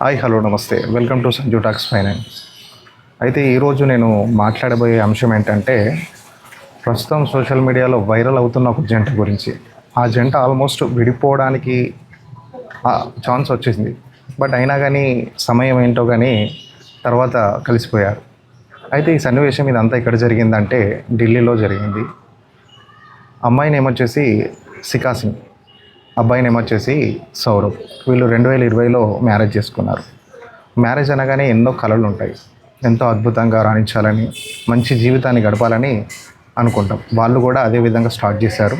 Hi hello నమస్తే welcome to Sanju talks finance. అయితే ఈరోజు నేను మాట్లాడబోయే అంశం ఏంటంటే ప్రస్తుతం సోషల్ మీడియాలో వైరల్ అవుతున్న ఒక జంట గురించి. ఆ జంట ఆల్మోస్ట్ విడిపోవడానికి ఛాన్స్ వచ్చింది, బట్ అయినా కానీ సమయం ఏంటో కానీ తర్వాత కలిసిపోయారు. అయితే ఈ సన్నివేశం ఇదంతా ఎక్కడ జరిగిందంటే ఢిల్లీలో జరిగింది. అమ్మాయి నేమ్ వచ్చేసి సికా సింగ్, అబ్బాయి నేమ్ వచ్చేసి సౌరవ్. వీళ్ళు 2020లో మ్యారేజ్ చేసుకున్నారు. మ్యారేజ్ అనగానే ఎన్నో కలలు ఉంటాయి. ఎంతో అద్భుతంగా రాణించాలని, మంచి జీవితాన్ని గడపాలని అనుకుంటాం. వాళ్ళు కూడా అదే విధంగా స్టార్ట్ చేశారు.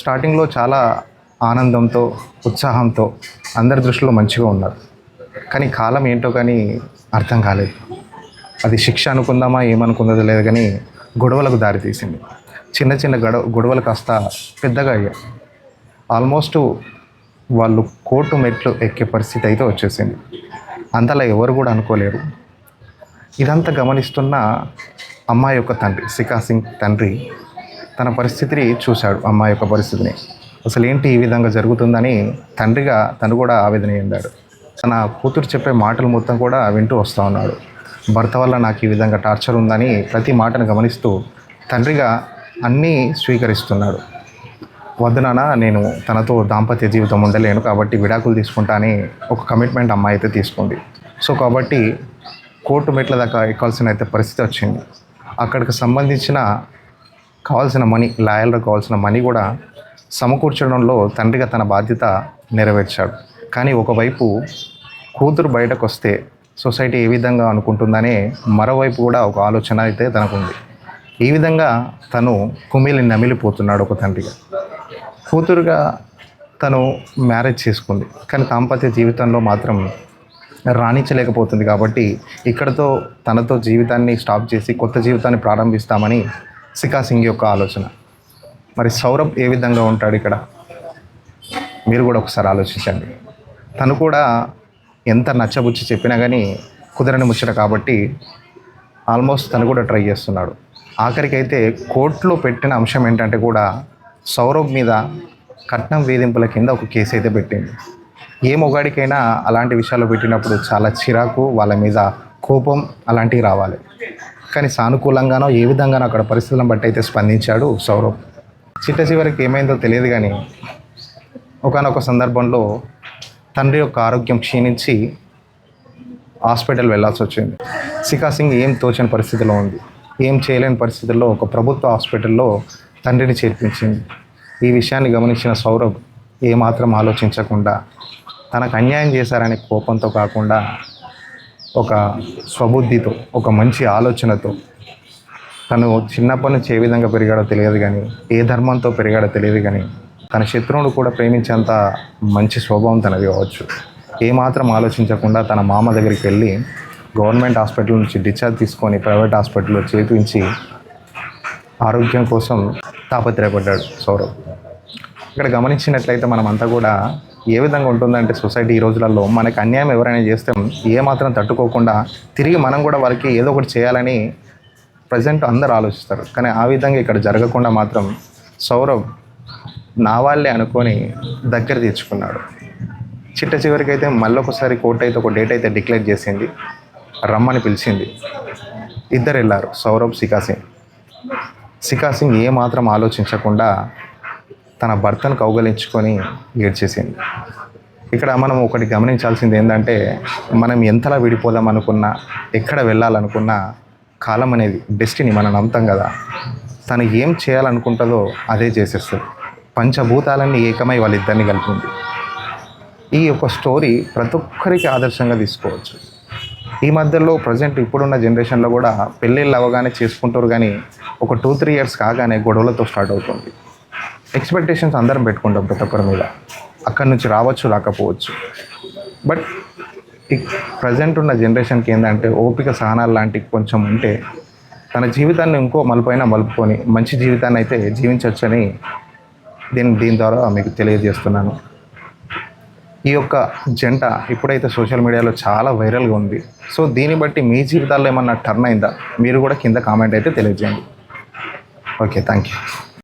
స్టార్టింగ్లో చాలా ఆనందంతో, ఉత్సాహంతో అందరి దృష్టిలో మంచిగా ఉన్నారు. కానీ కాలం ఏంటో కానీ అర్థం కాలేదు. అది శిక్ష అనుకుందామా ఏమనుకుందో లేదు, కానీ గొడవలకు దారితీసింది. చిన్న చిన్న గొడవలు కాస్త పెద్దగా అయ్యాయి. ఆల్మోస్ట్ వాళ్ళు కోర్టు మెట్లు ఎక్కే పరిస్థితి అయితే వచ్చేసింది. అంతలా ఎవరు కూడా అనుకోలేరు. ఇదంతా గమనిస్తున్న అమ్మాయి యొక్క తండ్రి, సికా సింగ్ తండ్రి తన పరిస్థితిని చూశాడు. అమ్మాయి యొక్క పరిస్థితిని అసలు ఏంటి ఈ విధంగా జరుగుతుందని తండ్రిగా తను కూడా ఆవేదన చెందాడు. తన కూతురు చెప్పే మాటలు మొత్తం కూడా వింటూ వస్తూ ఉన్నాడు. భర్త వల్ల నాకు ఈ విధంగా టార్చర్ ఉందని ప్రతి మాటను గమనిస్తూ తండ్రిగా అన్నీ స్వీకరిస్తున్నాడు. వద్దు నాన్న, నేను తనతో దాంపత్య జీవితం ఉండలేను కాబట్టి విడాకులు తీసుకుంటా అని ఒక కమిట్మెంట్ అమ్మాయి అయితే తీసుకుంది. సో కాబట్టి కోర్టు మెట్ల దాకా ఎక్కాల్సిన అయితే పరిస్థితి వచ్చింది. అక్కడికి సంబంధించిన కావాల్సిన మనీ, లాయర్లకు కావాల్సిన మనీ కూడా సమకూర్చడంలో తండ్రిగా తన బాధ్యత నెరవేర్చాడు. కానీ ఒకవైపు కూతురు బయటకు వస్తే సొసైటీ ఏ విధంగా అనుకుంటుందనే మరోవైపు కూడా ఒక ఆలోచన అయితే తనకుంది. ఈ విధంగా తను కుమిలి నమిలిపోతున్నాడు ఒక తండ్రిగా. కూతురుగా తను మ్యారేజ్ చేసుకుంది, కానీ దాంపత్య జీవితంలో మాత్రం రాణించలేకపోతుంది. కాబట్టి ఇక్కడతో తనతో జీవితాన్ని స్టాప్ చేసి కొత్త జీవితాన్ని ప్రారంభిస్తామని సికా సింగ్ యొక్క ఆలోచన. మరి సౌరభ్ ఏ విధంగా ఉంటాడు ఇక్కడ, మీరు కూడా ఒకసారి ఆలోచించండి. తను కూడా ఎంత నచ్చబుచ్చి చెప్పినా కానీ కుదరని ముచ్చట కాబట్టి ఆల్మోస్ట్ తను కూడా ట్రై చేస్తున్నాడు. ఆఖరికైతే కోర్టులో పెట్టిన అంశం ఏంటంటే కూడా సౌరభ్ మీద కట్నం వేధింపుల కింద ఒక కేసు అయితే పెట్టింది. ఏ మొగాడికైనా అలాంటి విషయాలు పెట్టినప్పుడు చాలా చిరాకు, వాళ్ళ మీద కోపం అలాంటివి రావాలి. కానీ సానుకూలంగానో ఏ విధంగానో అక్కడ పరిస్థితులను బట్టి అయితే స్పందించాడు సౌరభ్. చివరికి ఏమైందో తెలియదు, కానీ ఒకానొక సందర్భంలో తండ్రి యొక్క ఆరోగ్యం క్షీణించి హాస్పిటల్ వెళ్ళాల్సి వచ్చింది. సికా సింగ్ ఏం తోచని పరిస్థితిలో ఉంది. ఏం చేయలేని పరిస్థితుల్లో ఒక ప్రభుత్వ హాస్పిటల్లో తండ్రిని చేర్పించింది. ఈ విషయాన్ని గమనించిన సౌరభ్ ఏమాత్రం ఆలోచించకుండా, తనకు అన్యాయం చేశారనే కోపంతో కాకుండా ఒక స్వబుద్ధితో, ఒక మంచి ఆలోచనతో, తను చిన్నప్పటి నుంచి ఏ విధంగా పెరిగాడో తెలియదు, కానీ ఏ ధర్మంతో పెరిగాడో తెలియదు, కానీ తన శత్రువును కూడా ప్రేమించేంత మంచి స్వభావం తనది కావచ్చు. ఏమాత్రం ఆలోచించకుండా తన మామ దగ్గరికి వెళ్ళి గవర్నమెంట్ హాస్పిటల్ నుంచి డిశ్చార్జ్ తీసుకొని ప్రైవేట్ హాస్పిటల్లో చేర్పించి ఆరోగ్యం కోసం తాపత్రయపడ్డాడు సౌరవ్. ఇక్కడ గమనించినట్లయితే మనమంతా కూడా ఏ విధంగా ఉంటుందంటే సొసైటీ ఈ రోజులలో మనకి అన్యాయం ఎవరైనా చేస్తే ఏమాత్రం తట్టుకోకుండా తిరిగి మనం కూడా వాళ్ళకి ఏదో ఒకటి చేయాలని ప్రజెంట్ అందరూ ఆలోచిస్తారు. కానీ ఆ విధంగా ఇక్కడ జరగకుండా మాత్రం సౌరవ్ నా వాళ్ళే అనుకొని దగ్గర తీర్చుకున్నాడు. చివరికి అయితే మళ్ళీ ఒకసారి కోర్టు అయితే ఒక డేట్ అయితే డిక్లేర్ చేసింది, రమ్మని పిలిచింది. ఇద్దరు వెళ్ళారు, సౌరభ్, సికా సింగ్. సికా సింగ్ ఏమాత్రం ఆలోచించకుండా తన భర్తను కౌగలించుకొని ఏడ్చేసింది. ఇక్కడ మనం ఒకటి గమనించాల్సింది ఏంటంటే, మనం ఎంతలా విడిపోదాం అనుకున్నా, ఎక్కడ వెళ్ళాలనుకున్నా కాలం అనేది, డెస్టినీ మనం నమ్ముతాం కదా, తను ఏం చేయాలనుకుంటుందో అదే చేసేస్తుంది. పంచభూతాలన్నీ ఏకమై వాళ్ళిద్దరిని కలిపింది. ఈ యొక్క స్టోరీ ప్రతి ఒక్కరికి ఆదర్శంగా తీసుకోవచ్చు. ఈ మధ్యలో ప్రజెంట్ ఇప్పుడున్న జనరేషన్లో కూడా పెళ్ళిళ్ళు అవ్వగానే చేసుకుంటారు, కానీ ఒక 2-3 ఇయర్స్ కాగానే గొడవలతో స్టార్ట్ అవుతుంది. ఎక్స్పెక్టేషన్స్ అందరం పెట్టుకుంటాం ప్రతి ఒక్కరి మీద. అక్కడి నుంచి రావచ్చు, రాకపోవచ్చు. బట్ ఈ ప్రజెంట్ ఉన్న జనరేషన్కి ఏంటంటే ఓపిక, సహనాలు లాంటివి కొంచెం ఉంటే తన జీవితాన్ని ఇంకో మలుపైనా మలుపుకొని మంచి జీవితాన్ని అయితే జీవించవచ్చని దీని ద్వారా మీకు తెలియజేస్తున్నాను. ఈ యొక్క జంట ఇప్పుడైతే సోషల్ మీడియాలో చాలా వైరల్గా ఉంది. సో దీన్ని బట్టి మీ జీవితాల్లో ఏమన్నా టర్న్ అయిందా, మీరు కూడా కింద కామెంట్ అయితే తెలియజేయండి. Okay, thank you.